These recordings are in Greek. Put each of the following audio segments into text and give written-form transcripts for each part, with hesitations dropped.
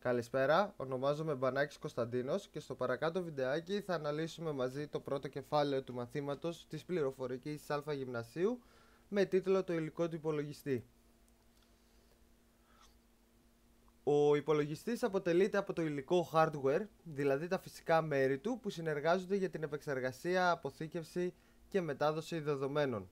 Καλησπέρα, ονομάζομαι Μπανάκης Κωνσταντίνος και στο παρακάτω βιντεάκι θα αναλύσουμε μαζί το πρώτο κεφάλαιο του μαθήματος της πληροφορικής της Α Γυμνασίου με τίτλο «Το υλικό του υπολογιστή». Ο υπολογιστής αποτελείται από το υλικό hardware, δηλαδή τα φυσικά μέρη του που συνεργάζονται για την επεξεργασία, αποθήκευση και μετάδοση δεδομένων.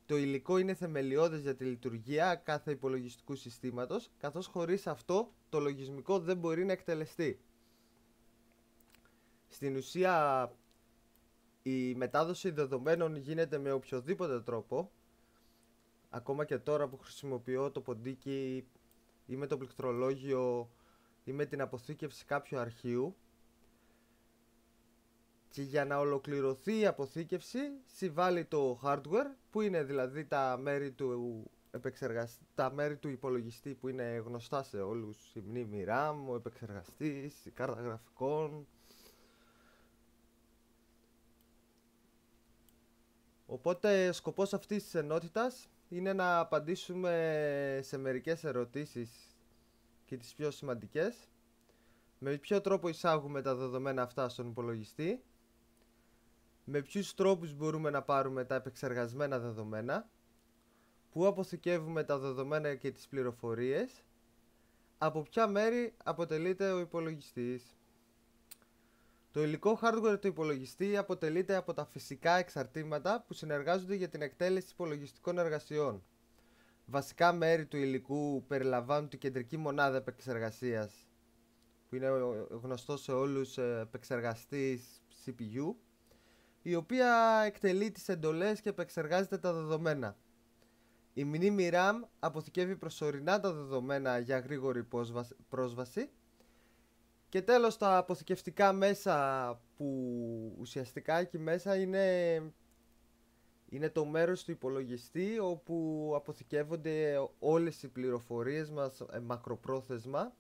Το υλικό είναι θεμελιώδες για τη λειτουργία κάθε υπολογιστικού συστήματος, καθώς χωρίς αυτό το λογισμικό δεν μπορεί να εκτελεστεί. Στην ουσία, η μετάδοση δεδομένων γίνεται με οποιοδήποτε τρόπο. Ακόμα και τώρα που χρησιμοποιώ το ποντίκι ή με το πληκτρολόγιο ή με την αποθήκευση κάποιου αρχείου. Και για να ολοκληρωθεί η αποθήκευση συμβάλλει το hardware, που είναι δηλαδή τα μέρη του υπολογιστή που είναι γνωστά σε όλους: η μνήμη RAM, ο επεξεργαστής, η κάρτα γραφικών. Οπότε σκοπός αυτής της ενότητας είναι να απαντήσουμε σε μερικές ερωτήσεις και τις πιο σημαντικές. Με ποιο τρόπο εισάγουμε τα δεδομένα αυτά στον υπολογιστή? Με ποιους τρόπους μπορούμε να πάρουμε τα επεξεργασμένα δεδομένα? Πού αποθηκεύουμε τα δεδομένα και τις πληροφορίες? Από ποια μέρη αποτελείται ο υπολογιστής? Το υλικό hardware του υπολογιστή αποτελείται από τα φυσικά εξαρτήματα που συνεργάζονται για την εκτέλεση υπολογιστικών εργασιών. Βασικά μέρη του υλικού περιλαμβάνουν την κεντρική μονάδα επεξεργασίας, που είναι γνωστό σε όλους επεξεργαστής CPU, η οποία εκτελεί τις εντολές και επεξεργάζεται τα δεδομένα. Η μνήμη RAM αποθηκεύει προσωρινά τα δεδομένα για γρήγορη πρόσβαση. Και τέλος, τα αποθηκευτικά μέσα, που ουσιαστικά εκεί μέσα είναι το μέρος του υπολογιστή όπου αποθηκεύονται όλες οι πληροφορίες μας μακροπρόθεσμα.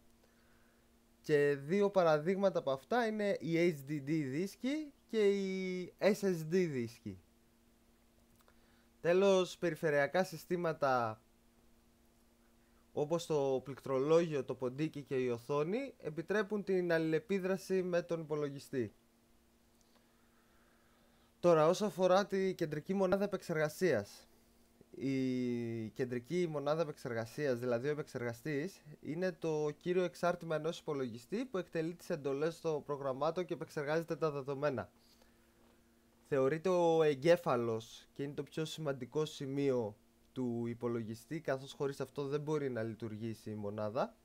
Και δύο παραδείγματα από αυτά είναι η HDD δίσκη και η SSD δίσκη. Τέλος, περιφερειακά συστήματα όπως το πληκτρολόγιο, το ποντίκι και η οθόνη επιτρέπουν την αλληλεπίδραση με τον υπολογιστή. Τώρα, όσο αφορά τη κεντρική μονάδα επεξεργασίας. Η κεντρική μονάδα επεξεργασίας, δηλαδή ο επεξεργαστής, είναι το κύριο εξάρτημα ενός υπολογιστή που εκτελεί τις εντολές στο προγραμμάτο και επεξεργάζεται τα δεδομένα. Θεωρείται ο εγκέφαλος και είναι το πιο σημαντικό σημείο του υπολογιστή, καθώς χωρίς αυτό δεν μπορεί να λειτουργήσει η μονάδα.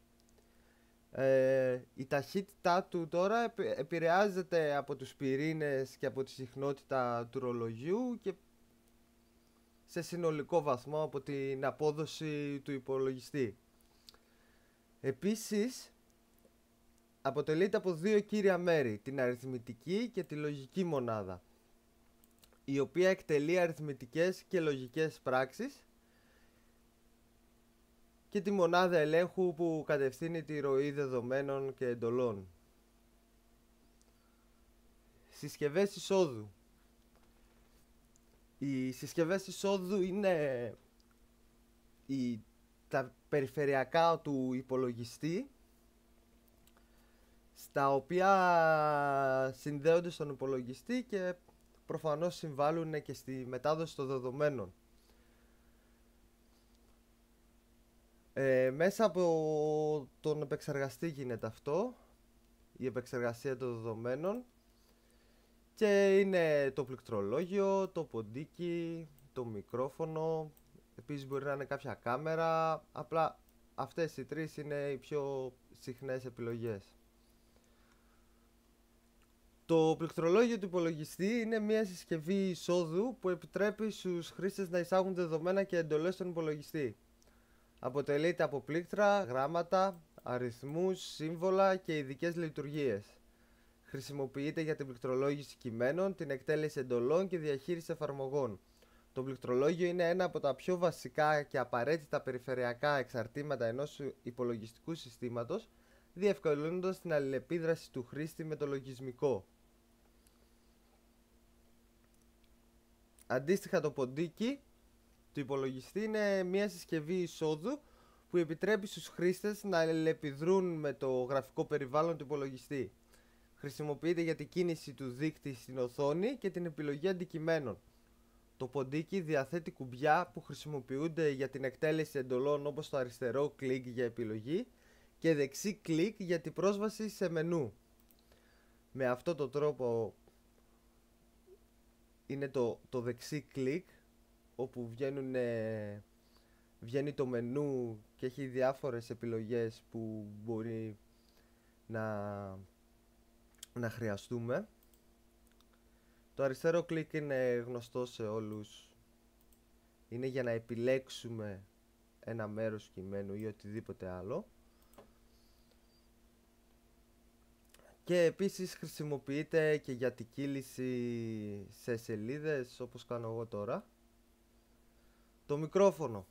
Η ταχύτητά του τώρα επηρεάζεται από τους πυρήνες και από τη συχνότητα του ρολογιού και σε συνολικό βαθμό από την απόδοση του υπολογιστή. Επίσης, αποτελείται από δύο κύρια μέρη, την αριθμητική και τη λογική μονάδα, η οποία εκτελεί αριθμητικές και λογικές πράξεις, και τη μονάδα ελέγχου που κατευθύνει τη ροή δεδομένων και εντολών. Συσκευές εισόδου. Οι συσκευές εισόδου είναι τα περιφερειακά του υπολογιστή, στα οποία συνδέονται στον υπολογιστή και προφανώς συμβάλλουν και στη μετάδοση των δεδομένων. Μέσα από τον επεξεργαστή γίνεται αυτό, η επεξεργασία των δεδομένων, και είναι το πληκτρολόγιο, το ποντίκι, το μικρόφωνο. Επίσης μπορεί να είναι κάποια κάμερα. Απλά αυτές οι τρεις είναι οι πιο συχνές επιλογές. Το πληκτρολόγιο του υπολογιστή είναι μια συσκευή εισόδου που επιτρέπει στους χρήστες να εισάγουν δεδομένα και εντολές στον υπολογιστή. Αποτελείται από πλήκτρα, γράμματα, αριθμούς, σύμβολα και ειδικές λειτουργίες. Χρησιμοποιείται για την πληκτρολόγηση κειμένων, την εκτέλεση εντολών και διαχείριση εφαρμογών. Το πληκτρολόγιο είναι ένα από τα πιο βασικά και απαραίτητα περιφερειακά εξαρτήματα ενός υπολογιστικού συστήματος, διευκολύνοντας την αλληλεπίδραση του χρήστη με το λογισμικό. Αντίστοιχα, το ποντίκι του υπολογιστή είναι μια συσκευή εισόδου που επιτρέπει στους χρήστες να αλληλεπιδρούν με το γραφικό περιβάλλον του υπολογιστή. Χρησιμοποιείται για την κίνηση του δείκτη στην οθόνη και την επιλογή αντικειμένων. Το ποντίκι διαθέτει κουμπιά που χρησιμοποιούνται για την εκτέλεση εντολών, όπως το αριστερό κλικ για επιλογή και δεξί κλικ για την πρόσβαση σε μενού. Με αυτό τον τρόπο είναι το δεξί κλικ, όπου βγαίνει το μενού και έχει διάφορες επιλογές που μπορεί να χρειαστούμε. Το αριστερό κλικ είναι γνωστό σε όλους. Είναι για να επιλέξουμε ένα μέρος κειμένου ή οτιδήποτε άλλο. Και επίσης χρησιμοποιείται και για την κύληση σε σελίδες, όπως κάνω εγώ τώρα. Το μικρόφωνο.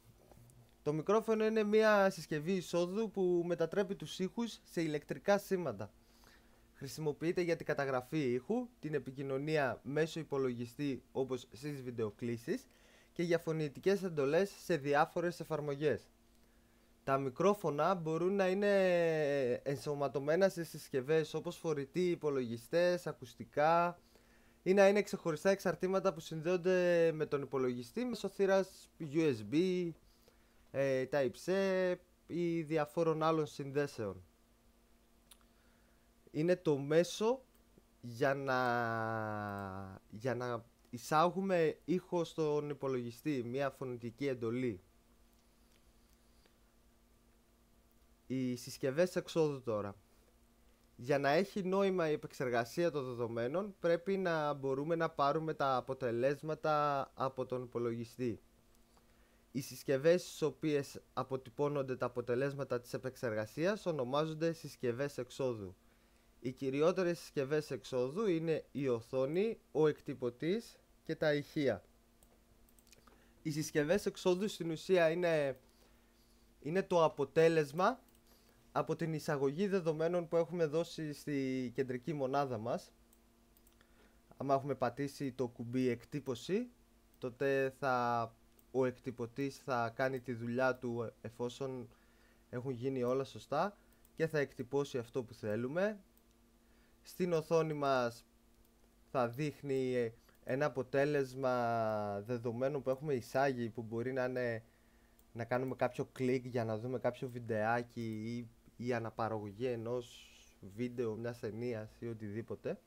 Το μικρόφωνο είναι μια συσκευή εισόδου που μετατρέπει τους ήχους σε ηλεκτρικά σήματα. Χρησιμοποιείται για την καταγραφή ήχου, την επικοινωνία μέσω υπολογιστή όπως στις βιντεοκλήσεις και για φωνητικές εντολές σε διάφορες εφαρμογές. Τα μικρόφωνα μπορούν να είναι ενσωματωμένα σε συσκευές όπως φορητοί υπολογιστές, ακουστικά ή να είναι ξεχωριστά εξαρτήματα που συνδέονται με τον υπολογιστή μέσω θύρας USB, Type-C ή διαφόρων άλλων συνδέσεων. Είναι το μέσο για να εισάγουμε ήχο στον υπολογιστή, μια φωνητική εντολή. Οι συσκευές εξόδου τώρα. Για να έχει νόημα η επεξεργασία των δεδομένων, πρέπει να μπορούμε να πάρουμε τα αποτελέσματα από τον υπολογιστή. Οι συσκευές στις οποίες αποτυπώνονται τα αποτελέσματα της επεξεργασίας ονομάζονται συσκευές εξόδου. Οι κυριότερες συσκευές εξόδου είναι η οθόνη, ο εκτυπωτής και τα ηχεία. Οι συσκευές εξόδου στην ουσία είναι το αποτέλεσμα από την εισαγωγή δεδομένων που έχουμε δώσει στη κεντρική μονάδα μας. Αν έχουμε πατήσει το κουμπί εκτύπωση, τότε ο εκτυπωτής θα κάνει τη δουλειά του εφόσον έχουν γίνει όλα σωστά και θα εκτυπώσει αυτό που θέλουμε. Στην οθόνη μας θα δείχνει ένα αποτέλεσμα δεδομένων που έχουμε εισάγει, που μπορεί να κάνουμε κάποιο κλικ για να δούμε κάποιο βιντεάκι ή αναπαραγωγή ενός βίντεο, μιας ταινίας ή οτιδήποτε.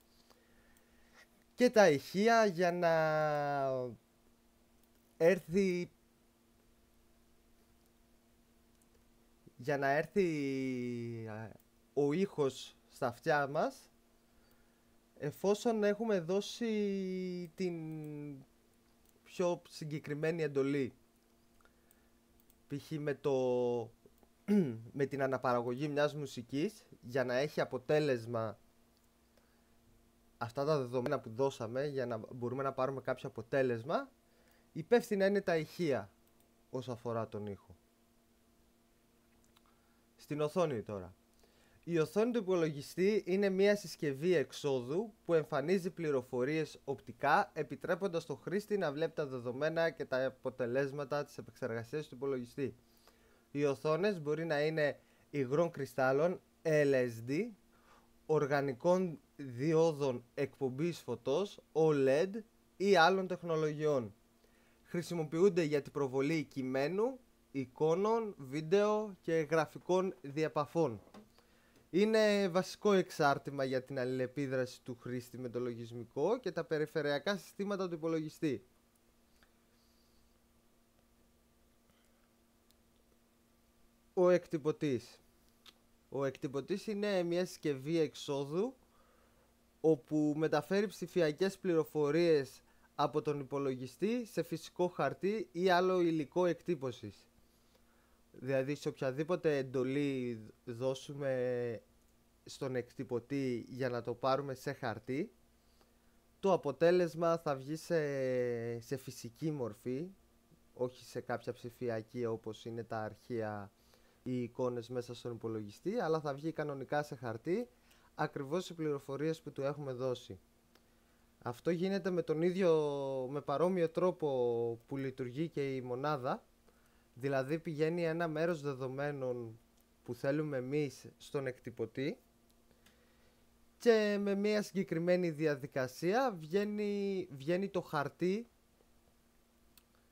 Και τα ηχεία για να έρθει ο ήχος στα αυτιά μας εφόσον έχουμε δώσει την πιο συγκεκριμένη εντολή. Π.χ. με την αναπαραγωγή μιας μουσικής, για να έχει αποτέλεσμα αυτά τα δεδομένα που δώσαμε, για να μπορούμε να πάρουμε κάποιο αποτέλεσμα, υπεύθυνα είναι τα ηχεία όσο αφορά τον ήχο. Στην οθόνη τώρα. Η οθόνη του υπολογιστή είναι μια συσκευή εξόδου που εμφανίζει πληροφορίες οπτικά, επιτρέποντας τον χρήστη να βλέπει τα δεδομένα και τα αποτελέσματα της επεξεργασίας του υπολογιστή. Οι οθόνες μπορεί να είναι υγρών κρυστάλλων LSD, οργανικών διόδων εκπομπής φωτός OLED ή άλλων τεχνολογιών. Χρησιμοποιούνται για την προβολή κειμένου, εικόνων, βίντεο και γραφικών διεπαφών. Είναι βασικό εξάρτημα για την αλληλεπίδραση του χρήστη με το λογισμικό και τα περιφερειακά συστήματα του υπολογιστή. Ο εκτυπωτής. Ο εκτυπωτής είναι μια συσκευή εξόδου όπου μεταφέρει ψηφιακές πληροφορίες από τον υπολογιστή σε φυσικό χαρτί ή άλλο υλικό εκτύπωσης. Δηλαδή σε οποιαδήποτε εντολή δώσουμε στον εκτυπωτή για να το πάρουμε σε χαρτί, το αποτέλεσμα θα βγει σε φυσική μορφή, όχι σε κάποια ψηφιακή όπως είναι τα αρχεία ή οι εικόνες μέσα στον υπολογιστή, αλλά θα βγει κανονικά σε χαρτί, ακριβώς οι πληροφορίες που του έχουμε δώσει. Αυτό γίνεται με παρόμοιο τρόπο που λειτουργεί και η μονάδα, Δηλαδή πηγαίνει ένα μέρος δεδομένων που θέλουμε εμείς στον εκτυπωτή και με μια συγκεκριμένη διαδικασία βγαίνει το χαρτί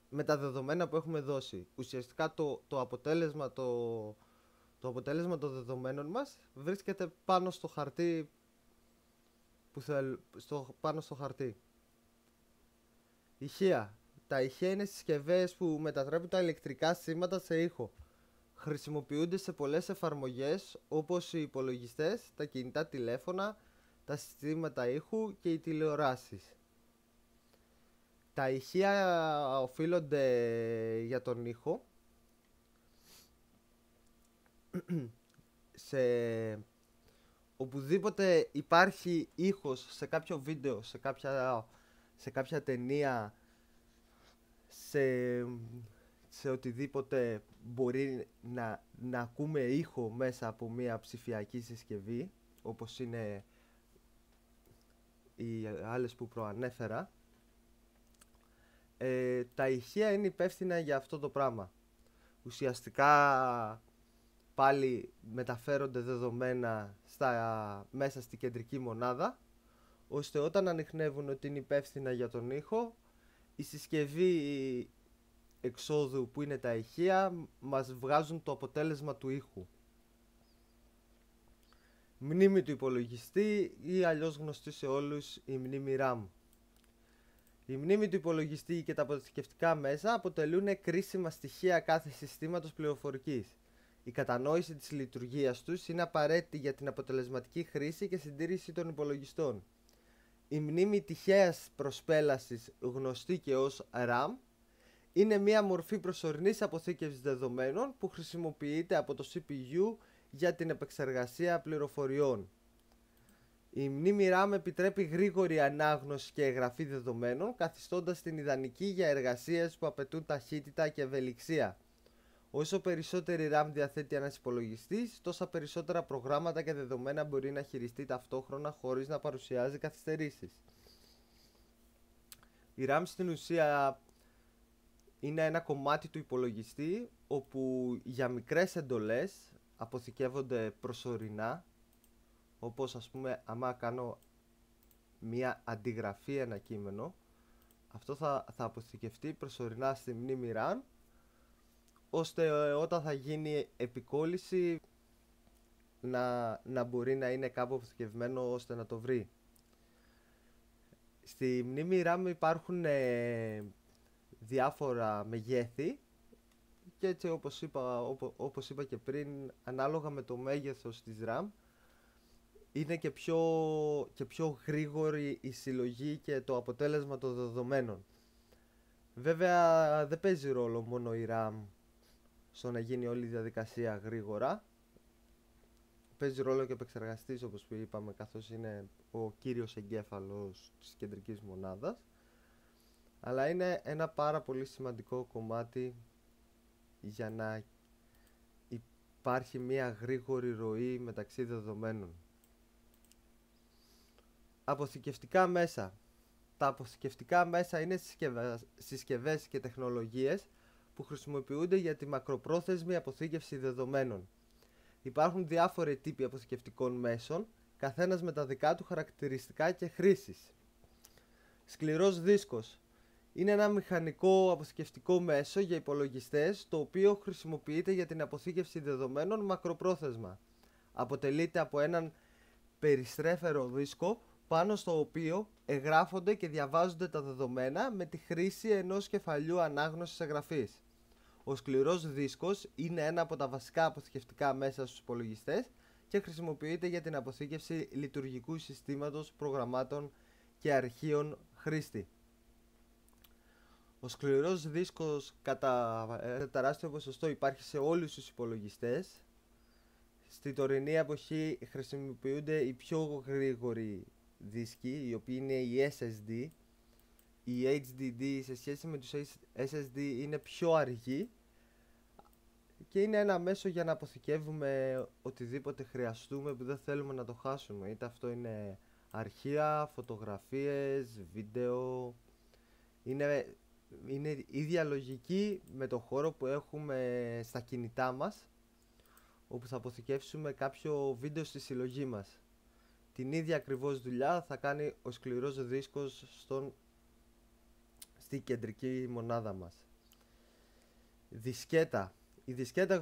με τα δεδομένα που έχουμε δώσει. Ουσιαστικά το αποτέλεσμα των δεδομένων μας βρίσκεται πάνω στο χαρτί πάνω στο χαρτί. Ηχεία. Τα ηχεία είναι συσκευές που μετατρέπουν τα ηλεκτρικά σήματα σε ήχο. Χρησιμοποιούνται σε πολλές εφαρμογές όπως οι υπολογιστές, τα κινητά τηλέφωνα, τα συστήματα ήχου και οι τηλεοράσεις. Τα ηχεία οφείλονται για τον ήχο σε οπουδήποτε υπάρχει ήχος σε κάποιο βίντεο, σε κάποια ταινία, σε οτιδήποτε μπορεί να ακούμε ήχο μέσα από μια ψηφιακή συσκευή, όπως είναι οι άλλες που προανέφερα. Τα ηχεία είναι υπεύθυνα για αυτό το πράγμα. Ουσιαστικά πάλι μεταφέρονται δεδομένα μέσα στη κεντρική μονάδα, ώστε όταν ανιχνεύουν ότι είναι υπεύθυνα για τον ήχο, η συσκευή εξόδου που είναι τα ηχεία μας βγάζουν το αποτέλεσμα του ήχου. Μνήμη του υπολογιστή ή αλλιώς γνωστή σε όλους η μνήμη RAM. Η μνήμη του υπολογιστή και τα αποθηκευτικά μέσα αποτελούν κρίσιμα στοιχεία κάθε συστήματος πληροφορικής. Η κατανόηση της λειτουργίας τους είναι απαραίτητη για την αποτελεσματική χρήση και συντήρηση των υπολογιστών. Η μνήμη τυχαίας προσπέλασης, γνωστή και ως RAM, είναι μια μορφή προσωρινής αποθήκευσης δεδομένων που χρησιμοποιείται από το CPU για την επεξεργασία πληροφοριών. Η μνήμη RAM επιτρέπει γρήγορη ανάγνωση και εγγραφή δεδομένων, καθιστώντας την ιδανική για εργασίες που απαιτούν ταχύτητα και ευελιξία. Όσο περισσότερη RAM διαθέτει ένας υπολογιστής, τόσα περισσότερα προγράμματα και δεδομένα μπορεί να χειριστεί ταυτόχρονα χωρίς να παρουσιάζει καθυστερήσεις. Η RAM στην ουσία είναι ένα κομμάτι του υπολογιστή όπου για μικρές εντολές αποθηκεύονται προσωρινά, όπως ας πούμε άμα κάνω μία αντιγραφή ένα κείμενο, αυτό θα αποθηκευτεί προσωρινά στη μνήμη RAM, ώστε όταν θα γίνει επικόλληση να μπορεί να είναι κάπου αποθηκευμένο ώστε να το βρει. Στη μνήμη RAM υπάρχουν διάφορα μεγέθη και έτσι όπως είπα και πριν, ανάλογα με το μέγεθος της RAM είναι και πιο γρήγορη η συλλογή και το αποτέλεσμα των δεδομένων. Βέβαια δεν παίζει ρόλο μόνο η RAM στο να γίνει όλη η διαδικασία γρήγορα. Παίζει ρόλο και ο επεξεργαστής, όπως είπαμε, καθώς είναι ο κύριος εγκέφαλος της κεντρικής μονάδας. Αλλά είναι ένα πάρα πολύ σημαντικό κομμάτι για να υπάρχει μια γρήγορη ροή μεταξύ δεδομένων. Αποθηκευτικά μέσα. Τα αποθηκευτικά μέσα είναι συσκευές και τεχνολογίες που χρησιμοποιούνται για τη μακροπρόθεσμη αποθήκευση δεδομένων. Υπάρχουν διάφοροι τύποι αποθηκευτικών μέσων, καθένας με τα δικά του χαρακτηριστικά και χρήσεις. Σκληρός δίσκος. Είναι ένα μηχανικό αποθηκευτικό μέσο για υπολογιστές, το οποίο χρησιμοποιείται για την αποθήκευση δεδομένων μακροπρόθεσμα. Αποτελείται από έναν περιστρέφερο δίσκο, πάνω στο οποίο εγγράφονται και διαβάζονται τα δεδομένα με τη χρήση ενός κεφαλιού ανάγνωσης εγγραφής. Ο σκληρός δίσκος είναι ένα από τα βασικά αποθηκευτικά μέσα στους υπολογιστές και χρησιμοποιείται για την αποθήκευση λειτουργικού συστήματος, προγραμμάτων και αρχείων χρήστη. Ο σκληρός δίσκος κατά τεράστιο ποσοστό υπάρχει σε όλους τους υπολογιστές. Στη τωρινή εποχή χρησιμοποιούνται οι πιο γρήγοροι δίσκοι, οι οποίοι είναι οι SSD. Οι HDD σε σχέση με τους SSD είναι πιο αργοί και είναι ένα μέσο για να αποθηκεύουμε οτιδήποτε χρειαστούμε που δεν θέλουμε να το χάσουμε. Είτε αυτό είναι αρχεία, φωτογραφίες, βίντεο. Είναι είναι η ίδια λογική με το χώρο που έχουμε στα κινητά μας, όπου θα αποθηκεύσουμε κάποιο βίντεο στη συλλογή μας. Την ίδια ακριβώς δουλειά θα κάνει ο σκληρός δίσκος στη κεντρική μονάδα μας. Δισκέτα. Η δισκέτα,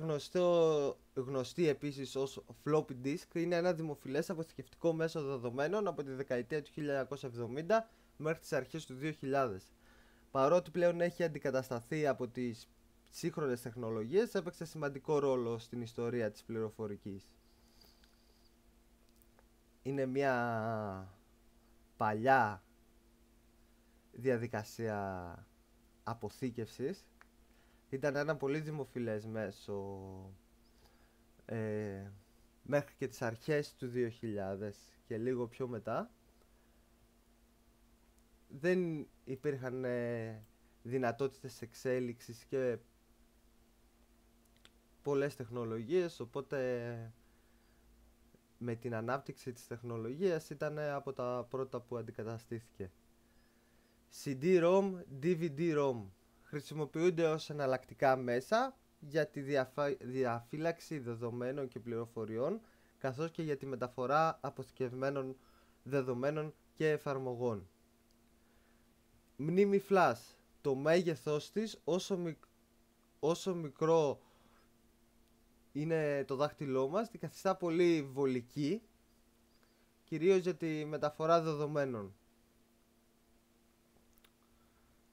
γνωστή επίσης ως floppy disk, είναι ένα δημοφιλές αποθηκευτικό μέσο δεδομένων από τη δεκαετία του 1970 μέχρι τις αρχές του 2000. Παρότι πλέον έχει αντικατασταθεί από τις σύγχρονες τεχνολογίες, έπαιξε σημαντικό ρόλο στην ιστορία της πληροφορικής. Είναι μια παλιά διαδικασία αποθήκευσης. Ήταν ένα πολύ δημοφιλές μέσο μέχρι και τις αρχές του 2000 και λίγο πιο μετά. Δεν υπήρχαν δυνατότητες εξέλιξης και πολλές τεχνολογίες, οπότε με την ανάπτυξη της τεχνολογίας ήταν από τα πρώτα που αντικαταστήθηκε. CD-ROM, DVD-ROM χρησιμοποιούνται ως εναλλακτικά μέσα για τη διαφύλαξη δεδομένων και πληροφοριών, καθώς και για τη μεταφορά αποθηκευμένων δεδομένων και εφαρμογών. Μνήμη flash. Το μέγεθός της, όσο μικρό είναι το δάχτυλό μας, την καθιστά πολύ βολική, κυρίως για τη μεταφορά δεδομένων.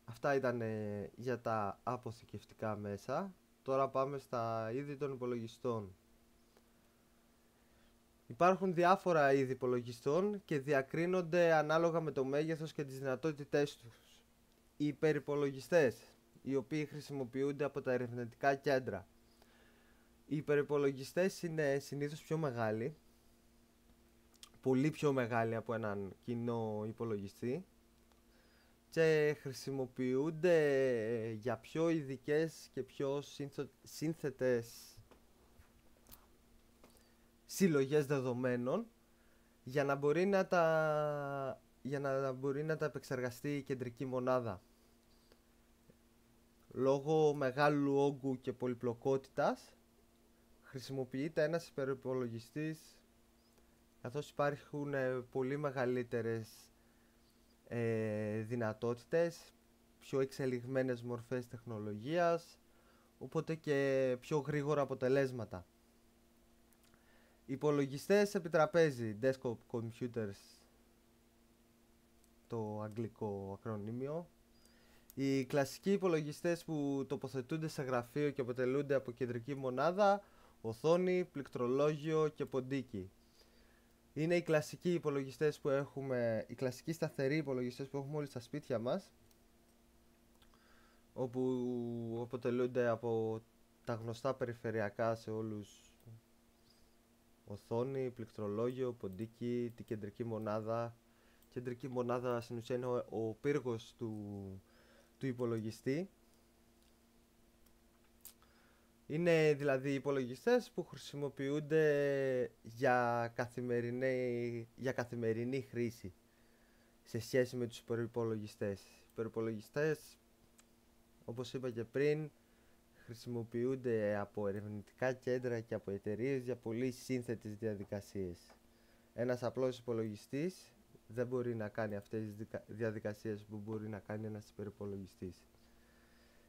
Αυτά ήταν για τα αποθηκευτικά μέσα. Τώρα πάμε στα είδη των υπολογιστών. Υπάρχουν διάφορα είδη υπολογιστών και διακρίνονται ανάλογα με το μέγεθος και τις δυνατότητές τους. Οι υπερυπολογιστές, οι οποίοι χρησιμοποιούνται από τα ερευνητικά κέντρα. Οι υπερυπολογιστές είναι συνήθως πιο μεγάλοι, πολύ πιο μεγάλοι από έναν κοινό υπολογιστή, και χρησιμοποιούνται για πιο ειδικές και πιο σύνθετες συλλογές δεδομένων, για να μπορεί να τα επεξεργαστεί η κεντρική μονάδα. Λόγω μεγάλου όγκου και πολυπλοκότητας χρησιμοποιείται ένας υπερυπολογιστής, καθώς υπάρχουν πολύ μεγαλύτερες δυνατότητες, πιο εξελιγμένες μορφές τεχνολογίας, οπότε και πιο γρήγορα αποτελέσματα. Υπολογιστές επί τραπέζι, desktop computers, το αγγλικό ακρονίμιο. Οι κλασικοί υπολογιστές που τοποθετούνται σε γραφείο και αποτελούνται από κεντρική μονάδα, οθόνη, πληκτρολόγιο και ποντίκι. Είναι οι κλασικοί υπολογιστές που έχουμε, οι κλασικοί σταθεροί υπολογιστές που έχουμε όλοι στα σπίτια μας, όπου αποτελούνται από τα γνωστά περιφερειακά σε όλους: οθόνη, πληκτρολόγιο, ποντίκι, την κεντρική μονάδα. Η κεντρική μονάδα στην ουσία είναι ο πύργος του υπολογιστή. Είναι δηλαδή υπολογιστές που χρησιμοποιούνται για καθημερινή χρήση σε σχέση με τους υπερυπολογιστές. Οι υπερυπολογιστές, όπως είπα και πριν, χρησιμοποιούνται από ερευνητικά κέντρα και από εταιρείες για πολύ σύνθετες διαδικασίες. Ένας απλός υπολογιστής δεν μπορεί να κάνει αυτές τις διαδικασίες που μπορεί να κάνει ένας υπερυπολογιστής.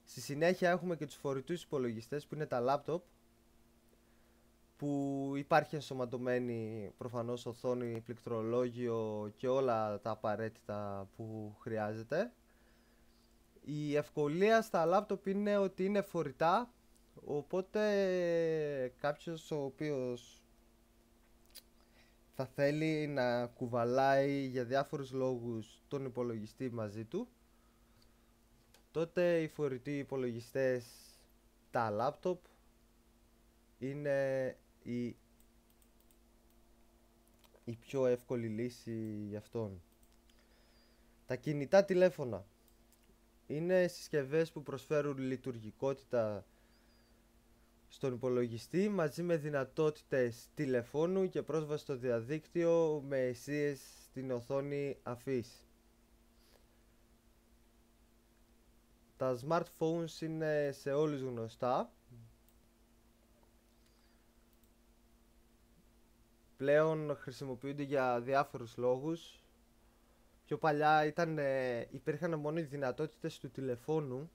Στη συνέχεια έχουμε και τους φορητούς υπολογιστές, που είναι τα laptop, που υπάρχει ενσωματωμένη προφανώς οθόνη, πληκτρολόγιο και όλα τα απαραίτητα που χρειάζεται. Η ευκολία στα laptop είναι ότι είναι φορητά, οπότε κάποιος ο οποίος θα θέλει να κουβαλάει για διάφορους λόγους τον υπολογιστή μαζί του, τότε οι φορητοί υπολογιστές, τα laptop, είναι η πιο εύκολη λύση για αυτόν. Τα κινητά τηλέφωνα είναι συσκευές που προσφέρουν λειτουργικότητα στον υπολογιστή, μαζί με δυνατότητες τηλεφώνου και πρόσβαση στο διαδίκτυο με αισίες στην οθόνη αφής. Τα smartphones είναι σε όλους γνωστά. Πλέον χρησιμοποιούνται για διάφορους λόγους. Πιο παλιά υπήρχαν μόνο οι δυνατότητες του τηλεφώνου,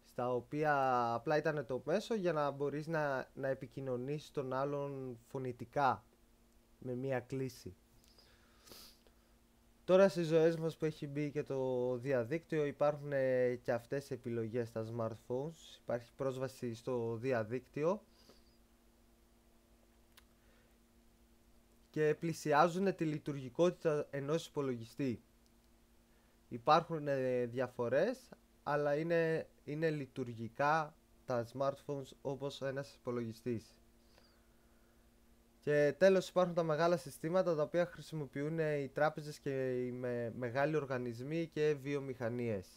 στα οποία απλά ήταν το μέσο για να μπορείς να επικοινωνήσεις τον άλλον φωνητικά με μία κλίση. Τώρα στις ζωές μας που έχει μπει και το διαδίκτυο υπάρχουν και αυτές οι επιλογές στα smartphones. Υπάρχει πρόσβαση στο διαδίκτυο και πλησιάζουν τη λειτουργικότητα ενός υπολογιστή. Υπάρχουν διαφορές, αλλά είναι λειτουργικά τα smartphones όπως ένας υπολογιστής. Και τέλος υπάρχουν τα μεγάλα συστήματα τα οποία χρησιμοποιούν οι τράπεζες και οι μεγάλοι οργανισμοί και βιομηχανίες.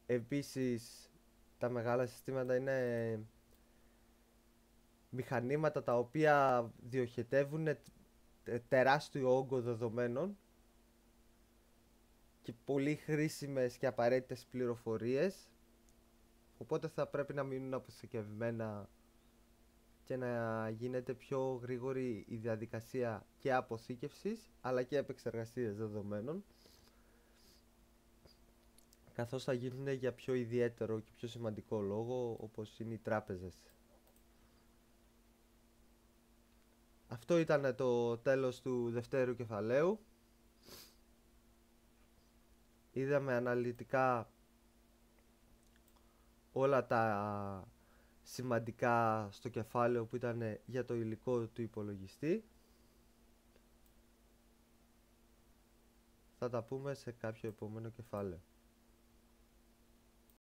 Επίσης τα μεγάλα συστήματα είναι μηχανήματα τα οποία διοχετεύουν τεράστιο όγκο δεδομένων και πολύ χρήσιμες και απαραίτητες πληροφορίες, οπότε θα πρέπει να μείνουν αποθηκευμένα και να γίνεται πιο γρήγορη η διαδικασία και αποθήκευσης αλλά και επεξεργασίας δεδομένων, καθώς θα γίνουν για πιο ιδιαίτερο και πιο σημαντικό λόγο, όπως είναι οι τράπεζες. Αυτό ήταν το τέλος του δευτέρου κεφαλαίου. Είδαμε αναλυτικά όλα τα σημαντικά στο κεφάλαιο που ήταν για το υλικό του υπολογιστή. Θα τα πούμε σε κάποιο επόμενο κεφάλαιο.